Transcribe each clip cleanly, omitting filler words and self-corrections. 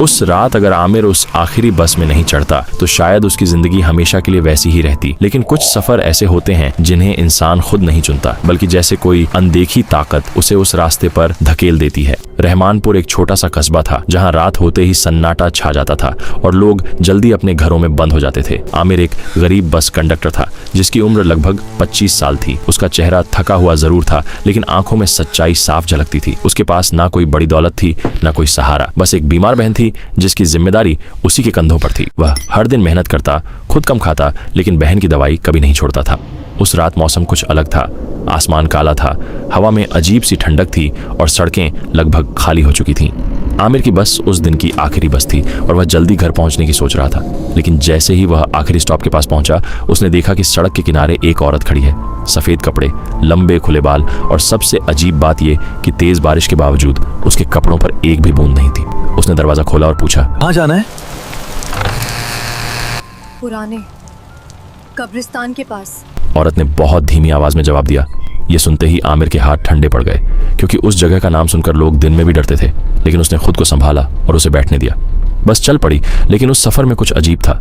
उस रात अगर आमिर उस आखिरी बस में नहीं चढ़ता तो शायद उसकी जिंदगी हमेशा के लिए वैसी ही रहती। लेकिन कुछ सफर ऐसे होते हैं जिन्हें इंसान खुद नहीं चुनता, बल्कि जैसे कोई अनदेखी ताकत उसे उस रास्ते पर धकेल देती है। रहमानपुर एक छोटा सा कस्बा था जहां रात होते ही सन्नाटा छा जाता था और लोग जल्दी अपने घरों में बंद हो जाते थे। आमिर एक गरीब बस कंडक्टर था जिसकी उम्र लगभग 25 साल थी। उसका चेहरा थका हुआ जरूर था, लेकिन आंखों में सच्चाई साफ झलकती थी। उसके पास ना कोई बड़ी दौलत थी, ना कोई सहारा, बस एक बीमार बहन थी जिसकी जिम्मेदारी उसी के कंधों पर थी। वह हर दिन मेहनत करता, खुद कम खाता, लेकिन बहन की दवाई कभी नहीं छोड़ता था। उस रात मौसम कुछ अलग था। आसमान काला था, हवा में अजीब सी ठंडक थी और सड़कें लगभग खाली हो चुकी थीं। आमिर की बस उस दिन की आखिरी बस थी और वह जल्दी घर पहुंचने की सोच रहा था। लेकिन जैसे ही वह आखिरी स्टॉप के पास पहुंचा, उसने देखा कि सड़क के किनारे एक औरत खड़ी है। सफेद कपड़े, लंबे खुले बाल और सबसे अजीब बात यह कि तेज बारिश के बावजूद उसके कपड़ों पर एक भी बूंद नहीं थी। उसने दरवाजा खोला और पूछा, कहाँ जाना है? पुराने कब्रिस्तान के पास। औरत ने बहुत धीमी आवाज में जवाब दिया। ये सुनते ही आमिर के हाथ ठंडे पड़ गए, क्योंकि उस जगह का नाम सुनकर लोग दिन में भी डरते थे। लेकिन उसने खुद को संभाला और उसे बैठने दिया। बस चल पड़ी, लेकिन उस सफर में कुछ अजीब था।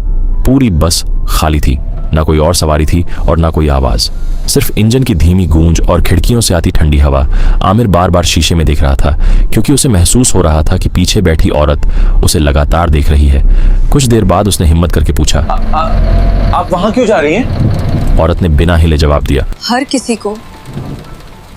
पूरी बस खाली थी, ना कोई और सवारी थी और ना कोई आवाज, सिर्फ इंजन की धीमी गूंज और खिड़कियों से आती ठंडी हवा। आमिर बार बार शीशे में देख रहा था, क्योंकि उसे महसूस हो रहा था कि पीछे बैठी औरत उसे लगातार देख रही है। कुछ देर बाद उसने हिम्मत करके पूछा, आप वहां क्यों जा रही हैं? औरत ने बिना हिले जवाब दिया, हर किसी को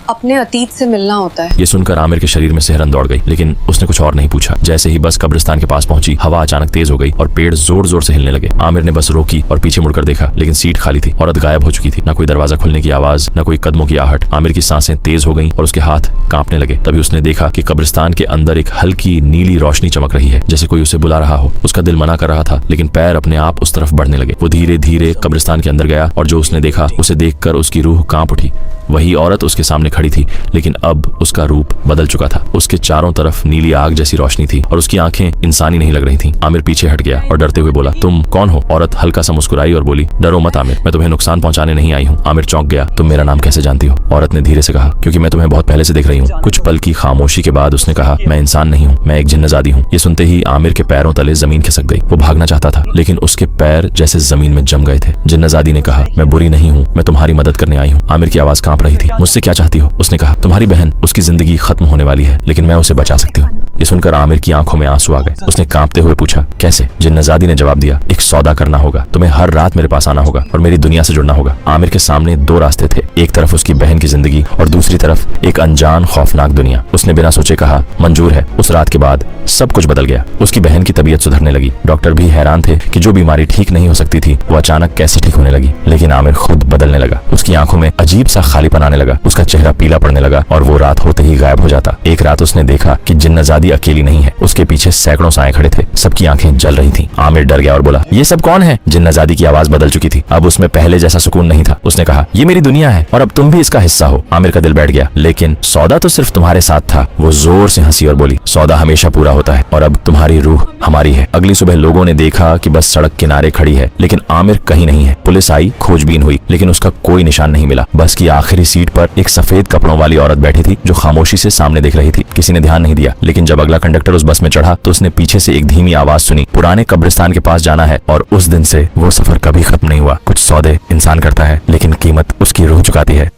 अपने अतीत से मिलना होता है। ये सुनकर आमिर के शरीर में सिहरन दौड़ गई, लेकिन उसने कुछ और नहीं पूछा। जैसे ही बस कब्रिस्तान के पास पहुंची, हवा अचानक तेज हो गई और पेड़ जोर जोर से हिलने लगे। आमिर ने बस रोकी और पीछे मुड़कर देखा, लेकिन सीट खाली थी। औरत गायब हो चुकी थी। न कोई दरवाजा खुलने की आवाज, न कोई कदमों की आहट। आमिर की सांसें तेज हो गईं और उसके हाथ कांपने लगे। तभी उसने देखा कि कब्रिस्तान के अंदर एक हल्की नीली रोशनी चमक रही है, जैसे कोई उसे बुला रहा हो। उसका दिल मना कर रहा था, लेकिन पैर अपने आप उस तरफ बढ़ने लगे। वो धीरे धीरे कब्रिस्तान के अंदर गया और जो उसने देखा उसे देखकर उसकी रूह कांप उठी। वही औरत उसके सामने खड़ी थी, लेकिन अब उसका रूप बदल चुका था। उसके चारों तरफ नीली आग जैसी रोशनी थी और उसकी आंखें इंसानी नहीं लग रही थीं। आमिर पीछे हट गया और डरते हुए बोला, तुम कौन हो? औरत हल्का सा मुस्कुराई और बोली, डरो मत आमिर, मैं तुम्हें नुकसान पहुंचाने नहीं आई हूँ। आमिर चौंक गया, तुम मेरा नाम कैसे जानती हो? औरत ने धीरे से कहा, क्योंकि मैं तुम्हें बहुत पहले से देख रही हूँ। कुछ पल की खामोशी के बाद उसने कहा, मैं इंसान नहीं हूँ, मैं एक जिन्नजादी हूँ। ये सुनते ही आमिर के पैरों तले जमीन खिसक गई। वो भागना चाहता था, लेकिन उसके पैर जैसे जमीन में जम गए थे। जिन्नजादी ने कहा, मैं बुरी नहीं हूँ, मैं तुम्हारी मदद करने आई हूँ। आमिर की आवाज कांप रही थी। मुझसे क्या चाहती हो? उसने कहा, तुम्हारी बहन, उसकी जिंदगी खत्म होने वाली है, लेकिन मैं उसे बचा सकती हूँ। ये सुनकर आमिर की आंखों में आंसू आ गए। उसने कांपते हुए पूछा, कैसे? जिन्नजादी ने जवाब दिया, एक सौदा करना होगा, तुम्हें हर रात मेरे पास आना होगा और मेरी दुनिया से जुड़ना होगा। आमिर के सामने दो रास्ते थे, एक तरफ उसकी बहन की जिंदगी और दूसरी तरफ एक अनजान खौफनाक दुनिया। उसने बिना सोचे कहा, मंजूर है। उस रात के बाद सब कुछ बदल गया। उसकी बहन की तबीयत सुधरने लगी। डॉक्टर भी हैरान थे कि जो बीमारी ठीक नहीं हो सकती थी वो अचानक कैसे ठीक होने लगी। लेकिन आमिर खुद बदलने लगा। उसकी आंखों में अजीब सा खालीपन आने लगा। उसका चेहरा पीला पड़ने लगा और वो रात होते ही गायब हो जाता। एक रात उसने देखा कि जिन्नजादी अकेली नहीं है। उसके पीछे सैकड़ों साए खड़े थे, सबकी आंखें जल रही थीं। आमिर डर गया और बोला, ये सब कौन है? जिन्नजादी की आवाज बदल चुकी थी। अब उसमें पहले जैसा सुकून नहीं था। उसने कहा, ये मेरी दुनिया है और अब तुम भी इसका हिस्सा हो। आमिर का दिल बैठ गया, लेकिन सौदा तो सिर्फ तुम्हारे साथ था। वो जोर से हंसी और बोली, सौदा हमेशा पूरा होता है और अब तुम्हारी रूह हमारी है। अगली सुबह लोगों ने देखा कि बस सड़क किनारे खड़ी है, लेकिन आमिर कहीं नहीं है। पुलिस आई, खोजबीन हुई, लेकिन उसका कोई निशान नहीं मिला। बस की आखिरी सीट पर एक सफेद कपड़ों वाली औरत बैठी थी, जो खामोशी से सामने देख रही थी। किसी ने ध्यान नहीं दिया, लेकिन जब अगला कंडक्टर उस बस में चढ़ा तो उसने पीछे से एक धीमी आवाज सुनी, पुराने कब्रिस्तान के पास जाना है। और उस दिन से वो सफर कभी खत्म नहीं हुआ। कुछ सौदे इंसान करता है, लेकिन कीमत उसकी रूह चुकाती है।